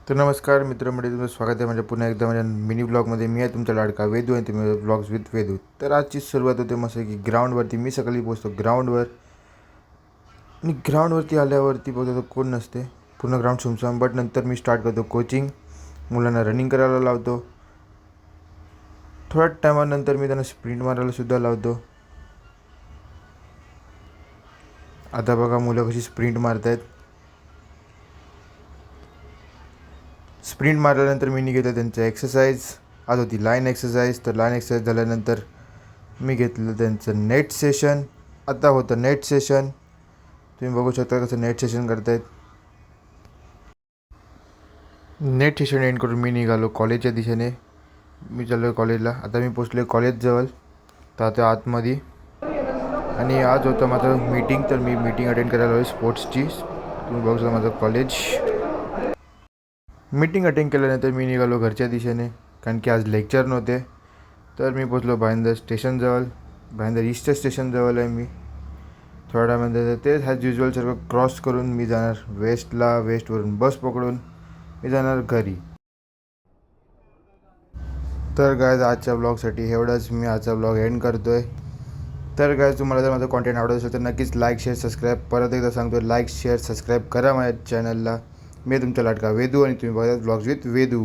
तर नमस्कार मित्रमंडळी, तुमचं स्वागत आहे माझ्या पुन्हा एकदा माझ्या मिनी ब्लॉगमध्ये. मी आहे तुमचा लाडका वेदू आणि तुम्ही ब्लॉग्स विथ वेदू. तर आजची सुरुवात होते मस्त की ग्राउंडवरती. मी सकाळी पोचतो ग्राउंडवर आणि ग्राउंडवरती आल्यावरती बघतो कोण नसते, पूर्ण ग्राउंड सुमसाम. बट नंतर मी स्टार्ट करतो कोचिंग. मुलांना रनिंग करायला लावतो. थोड्या टायमानंतर मी त्यांना स्प्रिंट मारायला सुद्धा लावतो. आता बघा मुलं कशी स्प्रिंट मारत आहेत. स्प्रिंट मारल्यानंतर मी घेतलं त्यांचं एक्सरसाइज. आज होती लाईन एक्सरसाइज. तर लाईन एक्सरसाइज झाल्यानंतर मी घेतलं त्यांचं नेट सेशन. आता होतं नेट सेशन. तुम्ही बघू शकता कसं नेट सेशन करतायत. नेट सेशन एंड करून मी निघालो कॉलेजच्या दिशेने. मी चाललो कॉलेजला. आता मी पोचलो कॉलेजजवळ, तर आता आतमध्ये. आणि आज होतं माझं मीटिंग, तर मी मीटिंग अटेंड करायला आलो स्पोर्ट्सची. तुम्ही बघू शकता माझं कॉलेज. मीटिंग अटेंड केल्यानंतर मी निघालो घरच्या दिशेने, कारण की आज लेक्चर नव्हते. तर मी पोचलो भाईंदर स्टेशनजवळ. भाईंदर ईस्ट स्टेशनजवळ आहे मी. थोड्या टायमानंतर तेच ॲज युजल सर्व क्रॉस करून मी जाणार वेस्टला. वेस्टवरून बस पकडून मी जाणार घरी. तर गायज आजच्या ब्लॉगसाठी एवढंच. मी आजचा ब्लॉग एंड करतो आहे. तर गायज तुम्हाला जर माझं कॉन्टेंट आवडत असेल तर नक्कीच लाईक शेअर सबस्क्राईब. परत एकदा सांगतो, लाईक शेअर सबस्क्राईब करा माझ्या चॅनलला. मी तुमचा लाडका वेदू आणि तुम्ही बघा ब्लॉग्स विथ वेदू.